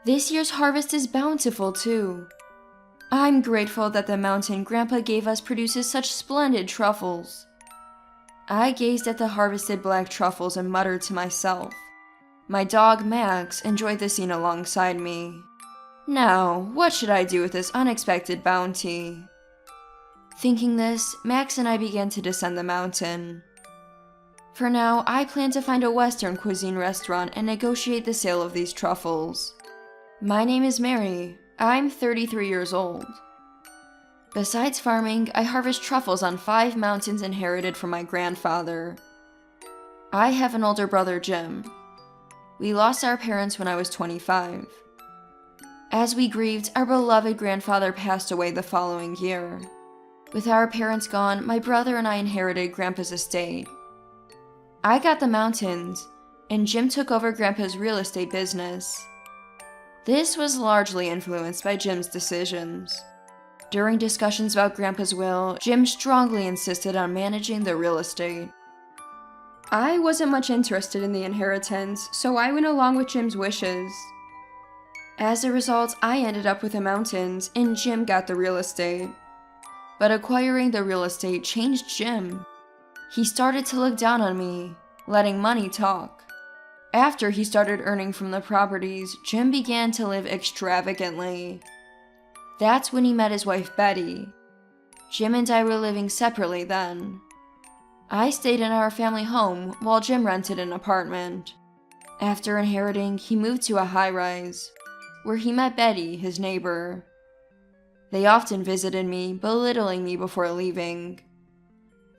This year's harvest is bountiful too. I'm grateful that the mountain Grandpa gave us produces such splendid truffles. I gazed at the harvested black truffles and muttered to myself. My dog Max enjoyed the scene alongside me. Now, what should I do with this unexpected bounty? Thinking this, Max and I began to descend the mountain. For now, I plan to find a Western cuisine restaurant and negotiate the sale of these truffles. My name is Mary. I'm 33 years old. Besides farming, I harvest truffles on 5 mountains inherited from my grandfather. I have an older brother, Jim. We lost our parents when I was 25. As we grieved, our beloved grandfather passed away the following year. With our parents gone, my brother and I inherited Grandpa's estate. I got the mountains, and Jim took over Grandpa's real estate business. This was largely influenced by Jim's decisions. During discussions about Grandpa's will, Jim strongly insisted on managing the real estate. I wasn't much interested in the inheritance, so I went along with Jim's wishes. As a result, I ended up with the mountains, and Jim got the real estate. But acquiring the real estate changed Jim. He started to look down on me, letting money talk. After he started earning from the properties, Jim began to live extravagantly. That's when he met his wife Betty. Jim and I were living separately then. I stayed in our family home while Jim rented an apartment. After inheriting, he moved to a high-rise, where he met Betty, his neighbor. They often visited me, belittling me before leaving.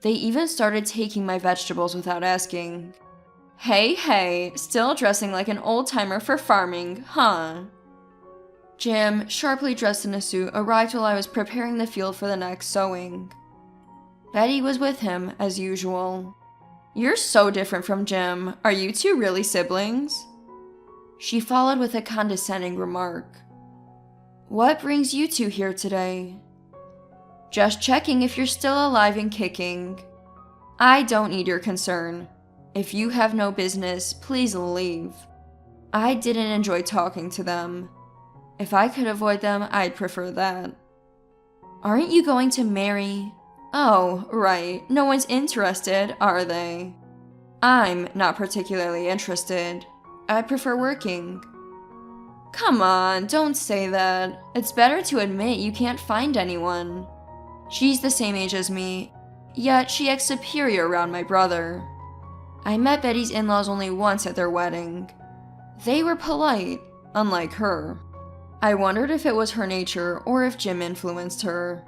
They even started taking my vegetables without asking. Hey, still dressing like an old-timer for farming, huh? Jim, sharply dressed in a suit, arrived while I was preparing the field for the next sowing. Betty was with him, as usual. You're so different from Jim. Are you two really siblings? She followed with a condescending remark. What brings you two here today? Just checking if you're still alive and kicking. I don't need your concern. If you have no business, please leave. I didn't enjoy talking to them. If I could avoid them, I'd prefer that. Aren't you going to marry? Oh, right. No one's interested, are they? I'm not particularly interested. I prefer working. Come on, don't say that. It's better to admit you can't find anyone. She's the same age as me, yet she acts superior around my brother. I met Betty's in-laws only once at their wedding. They were polite, unlike her. I wondered if it was her nature or if Jim influenced her.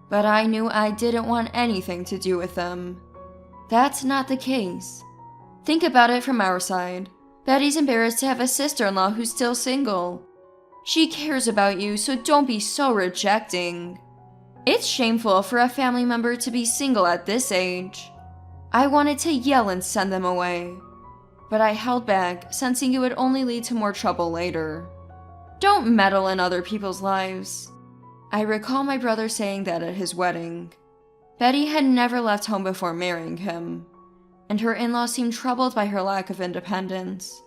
But I knew I didn't want anything to do with them. That's not the case. Think about it from our side. Betty's embarrassed to have a sister-in-law who's still single. She cares about you, so don't be so rejecting. It's shameful for a family member to be single at this age. I wanted to yell and send them away, but I held back, sensing it would only lead to more trouble later. Don't meddle in other people's lives. I recall my brother saying that at his wedding. Betty had never left home before marrying him, and her in-laws seemed troubled by her lack of independence.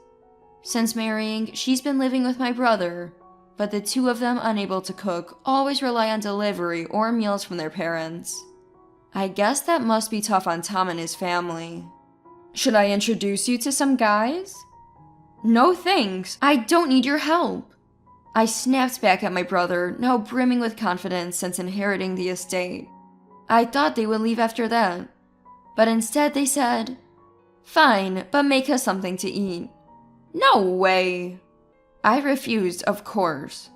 Since marrying, she's been living with my brother, but the two of them, unable to cook, always rely on delivery or meals from their parents. I guess that must be tough on Tom and his family. Should I introduce you to some guys? No thanks, I don't need your help. I snapped back at my brother, now brimming with confidence since inheriting the estate. I thought they would leave after that, but instead they said, "Fine, but make us something to eat." No way! I refused, of course.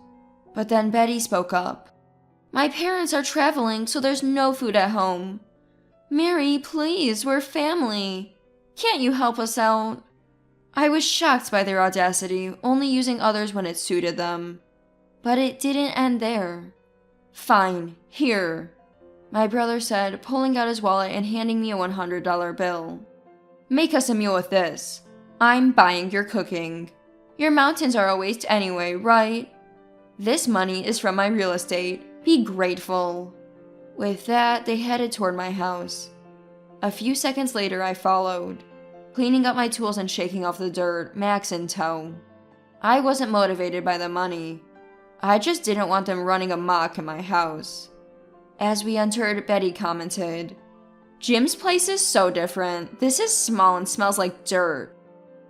But then Betty spoke up. My parents are traveling, so there's no food at home. Mary, please, we're family. Can't you help us out? I was shocked by their audacity, only using others when it suited them. But it didn't end there. Fine, here, my brother said, pulling out his wallet and handing me a $100 bill. Make us a meal with this. I'm buying your cooking. Your mountains are a waste anyway, right? This money is from my real estate. Be grateful. With that, they headed toward my house. A few seconds later, I followed, cleaning up my tools and shaking off the dirt, Max in tow. I wasn't motivated by the money. I just didn't want them running amok in my house. As we entered, Betty commented, "Jim's place is so different. This is small and smells like dirt."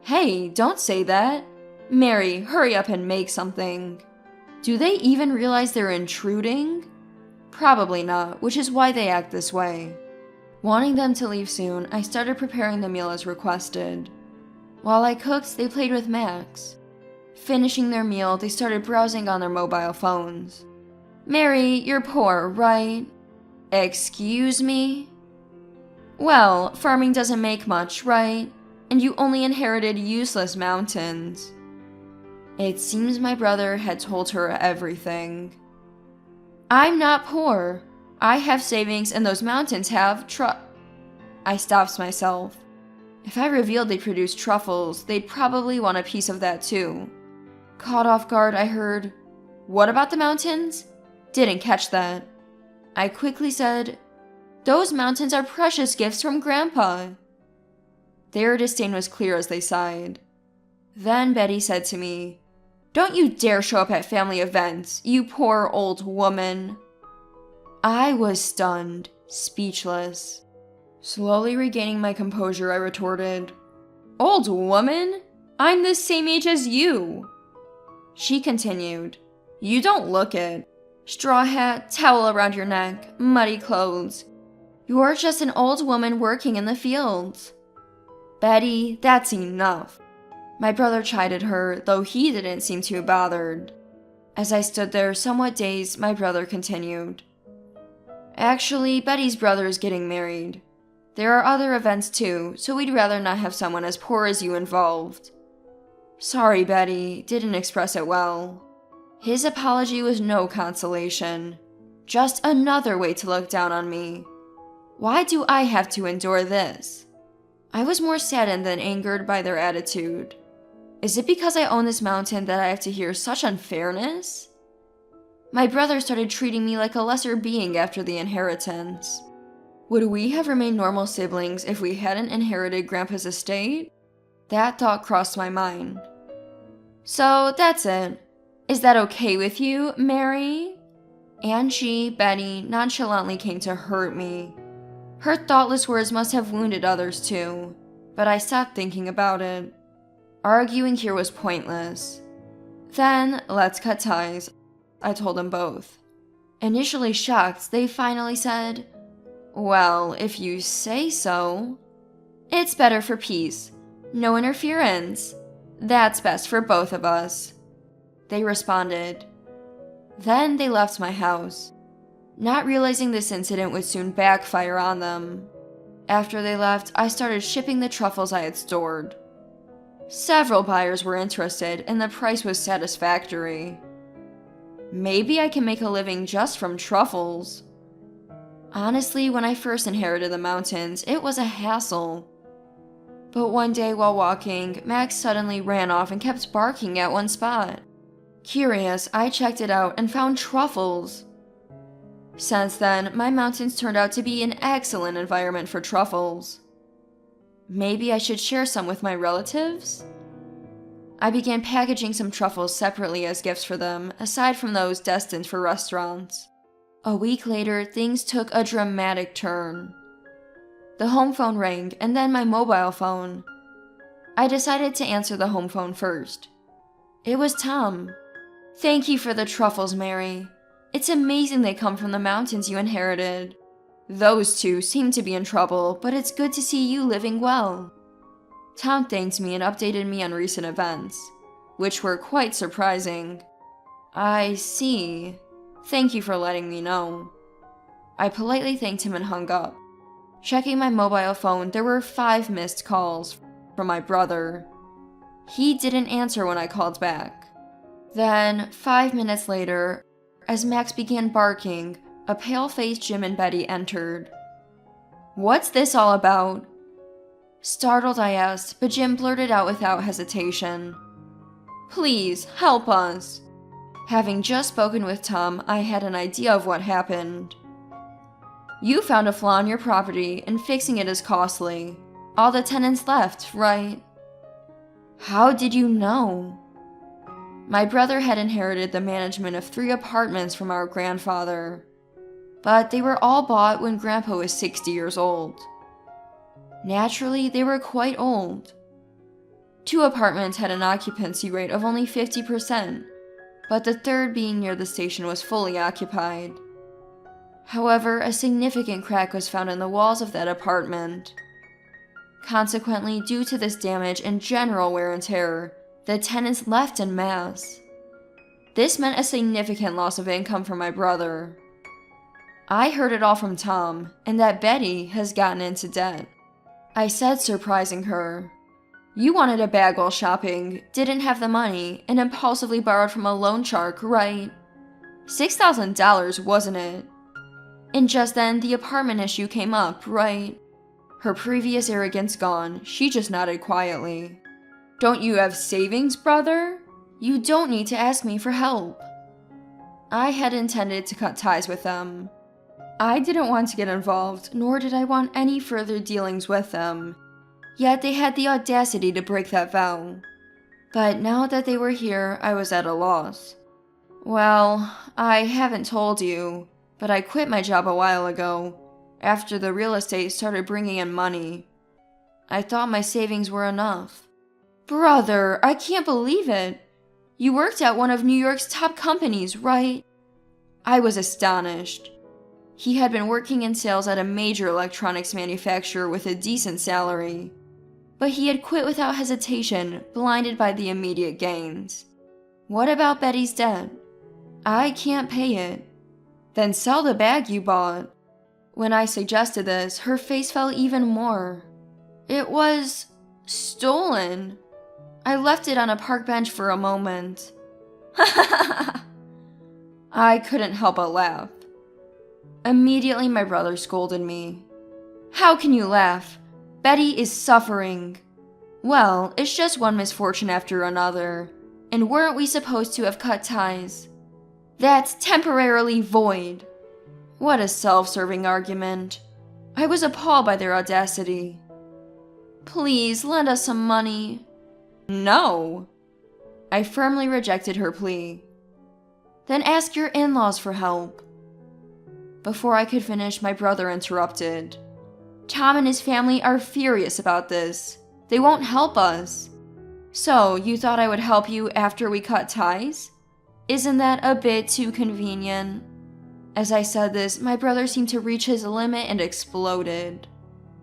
Hey, don't say that. Mary, hurry up and make something. Do they even realize they're intruding? Probably not, which is why they act this way. Wanting them to leave soon, I started preparing the meal as requested. While I cooked, they played with Max. Finishing their meal, they started browsing on their mobile phones. "Mary, you're poor, right?" "Excuse me?" "Well, farming doesn't make much, right? And you only inherited useless mountains." It seems my brother had told her everything. "I'm not poor. I have savings and those mountains have I stopped myself. If I revealed they produced truffles, they'd probably want a piece of that too. Caught off guard, I heard, "What about the mountains?" Didn't catch that. I quickly said, "Those mountains are precious gifts from Grandpa." Their disdain was clear as they sighed. Then Betty said to me, "Don't you dare show up at family events, you poor old woman." I was stunned, speechless. Slowly regaining my composure, I retorted, "Old woman? I'm the same age as you." She continued, "You don't look it. Straw hat, towel around your neck, muddy clothes. You're just an old woman working in the fields." "Betty, that's enough." My brother chided her, though he didn't seem too bothered. As I stood there, somewhat dazed, my brother continued, "Actually, Betty's brother is getting married. There are other events too, so we'd rather not have someone as poor as you involved." Sorry, Betty, didn't express it well. His apology was no consolation. Just another way to look down on me. Why do I have to endure this? I was more saddened than angered by their attitude. Is it because I own this mountain that I have to hear such unfairness? My brother started treating me like a lesser being after the inheritance. Would we have remained normal siblings if we hadn't inherited Grandpa's estate? That thought crossed my mind. "So that's it. Is that okay with you, Mary?" And she, Betty, nonchalantly came to hurt me. Her thoughtless words must have wounded others too, but I stopped thinking about it. Arguing here was pointless. "Then, let's cut ties," I told them both. Initially shocked, they finally said, "Well, if you say so." "It's better for peace. No interference. That's best for both of us," they responded. Then they left my house, not realizing this incident would soon backfire on them. After they left, I started shipping the truffles I had stored. Several buyers were interested, and the price was satisfactory. Maybe I can make a living just from truffles. Honestly, when I first inherited the mountains, it was a hassle. But one day while walking, Max suddenly ran off and kept barking at one spot. Curious, I checked it out and found truffles. Since then, my mountains turned out to be an excellent environment for truffles. Maybe I should share some with my relatives? I began packaging some truffles separately as gifts for them, aside from those destined for restaurants. A week later, things took a dramatic turn. The home phone rang, and then my mobile phone. I decided to answer the home phone first. It was Tom. "Thank you for the truffles, Mary. It's amazing they come from the mountains you inherited. Those two seem to be in trouble, but it's good to see you living well." Tom thanked me and updated me on recent events, which were quite surprising. "I see. Thank you for letting me know." I politely thanked him and hung up. Checking my mobile phone, there were 5 missed calls from my brother. He didn't answer when I called back. Then, 5 minutes later, as Max began barking, a pale-faced Jim and Betty entered. "What's this all about?" Startled, I asked, but Jim blurted out without hesitation, "Please, help us." Having just spoken with Tom, I had an idea of what happened. "You found a flaw in your property, and fixing it is costly. All the tenants left, right?" "How did you know?" My brother had inherited the management of 3 apartments from our grandfather, but they were all bought when Grandpa was 60 years old. Naturally, they were quite old. 2 apartments had an occupancy rate of only 50%, but the 3rd, being near the station, was fully occupied. However, a significant crack was found in the walls of that apartment. Consequently, due to this damage and general wear and tear, the tenants left en masse. This meant a significant loss of income for my brother. I heard it all from Tom, and that Betty has gotten into debt. I said, surprising her. You wanted a bag while shopping, didn't have the money, and impulsively borrowed from a loan shark, right? $6,000, wasn't it? And just then, the apartment issue came up, right? Her previous arrogance gone, she just nodded quietly. Don't you have savings, brother? You don't need to ask me for help. I had intended to cut ties with them. I didn't want to get involved, nor did I want any further dealings with them. Yet they had the audacity to break that vow. But now that they were here, I was at a loss. Well, I haven't told you, but I quit my job a while ago, after the real estate started bringing in money. I thought my savings were enough. Brother, I can't believe it. You worked at one of New York's top companies, right? I was astonished. He had been working in sales at a major electronics manufacturer with a decent salary. But he had quit without hesitation, blinded by the immediate gains. What about Betty's debt? I can't pay it. Then sell the bag you bought. When I suggested this, her face fell even more. It was stolen. I left it on a park bench for a moment. I couldn't help but laugh. Immediately, my brother scolded me. How can you laugh? Betty is suffering. Well, it's just one misfortune after another. And weren't we supposed to have cut ties? That's temporarily void. What a self-serving argument. I was appalled by their audacity. Please, lend us some money. No. I firmly rejected her plea. Then ask your in-laws for help. Before I could finish, my brother interrupted. Tom and his family are furious about this. They won't help us. So, you thought I would help you after we cut ties? Isn't that a bit too convenient? As I said this, my brother seemed to reach his limit and exploded.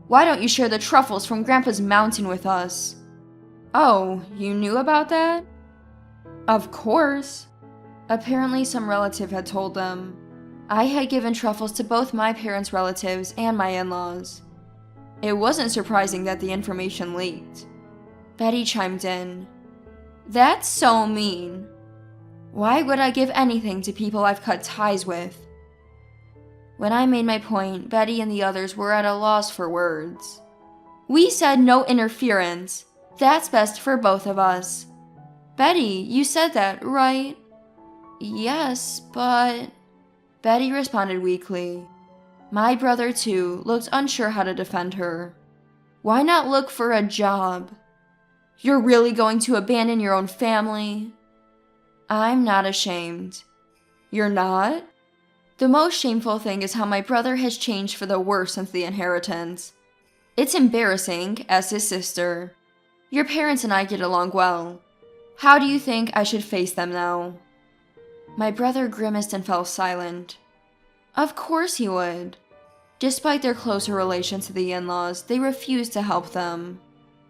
Why don't you share the truffles from Grandpa's mountain with us? Oh, you knew about that? Of course. Apparently some relative had told them. I had given truffles to both my parents' relatives and my in-laws. It wasn't surprising that the information leaked. Betty chimed in. That's so mean. Why would I give anything to people I've cut ties with? When I made my point, Betty and the others were at a loss for words. We said no interference. That's best for both of us. Betty, you said that, right? Yes, but... Betty responded weakly. My brother, too, looked unsure how to defend her. Why not look for a job? You're really going to abandon your own family? I'm not ashamed. You're not? The most shameful thing is how my brother has changed for the worse since the inheritance. It's embarrassing, as his sister. Your parents and I get along well. How do you think I should face them now? My brother grimaced and fell silent. Of course he would. Despite their closer relation to the in-laws, they refused to help them,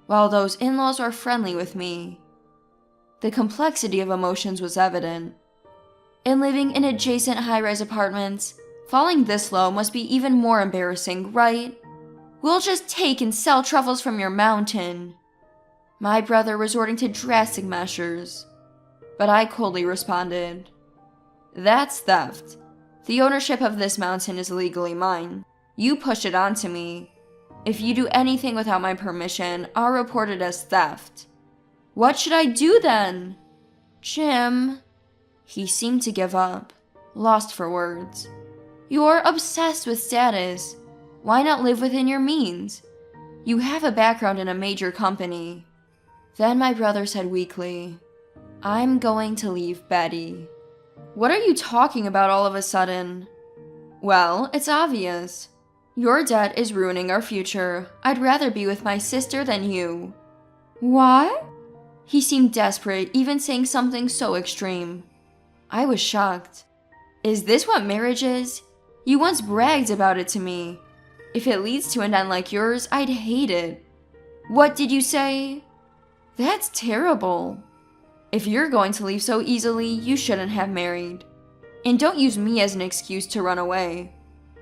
while those in-laws were friendly with me. The complexity of emotions was evident. In living in adjacent high-rise apartments, falling this low must be even more embarrassing, right? We'll just take and sell truffles from your mountain. My brother resorting to drastic measures. But I coldly responded, That's theft. The ownership of this mountain is legally mine. You pushed it onto me. If you do anything without my permission, I'll report it as theft. What should I do then? Jim. He seemed to give up, lost for words. You're obsessed with status. Why not live within your means? You have a background in a major company. Then my brother said weakly, I'm going to leave Betty. What are you talking about all of a sudden? Well, it's obvious. Your debt is ruining our future. I'd rather be with my sister than you. What? He seemed desperate, even saying something so extreme. I was shocked. Is this what marriage is? You once bragged about it to me. If it leads to an end like yours, I'd hate it. What did you say? That's terrible. If you're going to leave so easily, you shouldn't have married. And don't use me as an excuse to run away.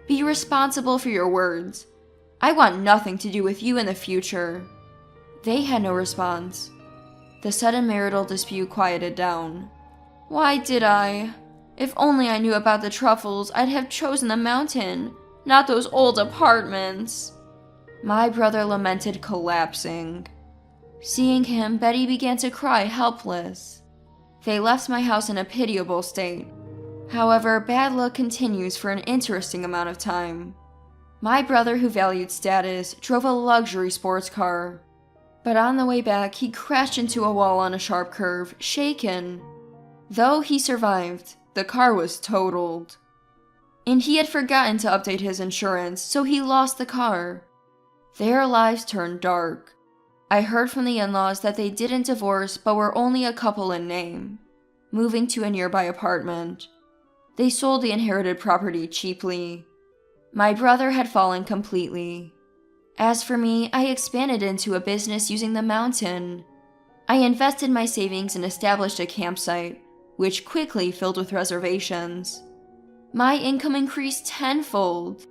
Be responsible for your words. I want nothing to do with you in the future. They had no response. The sudden marital dispute quieted down. Why did I? If only I knew about the truffles, I'd have chosen the mountain, not those old apartments. My brother lamented, collapsing. Seeing him, Betty began to cry, helpless. They left my house in a pitiable state. However, bad luck continues for an interesting amount of time. My brother, who valued status, drove a luxury sports car. But on the way back, he crashed into a wall on a sharp curve, shaken. Though he survived, the car was totaled. And he had forgotten to update his insurance, so he lost the car. Their lives turned dark. I heard from the in-laws that they didn't divorce but were only a couple in name, moving to a nearby apartment. They sold the inherited property cheaply. My brother had fallen completely. As for me, I expanded into a business using the mountain. I invested my savings and established a campsite, which quickly filled with reservations. My income increased tenfold.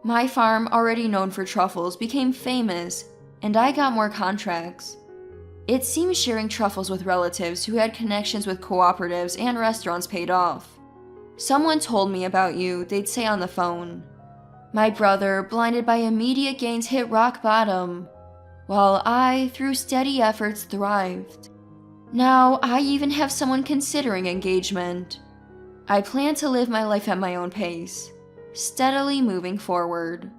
My farm, already known for truffles, became famous, and I got more contracts. It seems sharing truffles with relatives who had connections with cooperatives and restaurants paid off. Someone told me about you, they'd say on the phone. My brother, blinded by immediate gains, hit rock bottom, while I, through steady efforts, thrived. Now, I even have someone considering engagement. I plan to live my life at my own pace, steadily moving forward.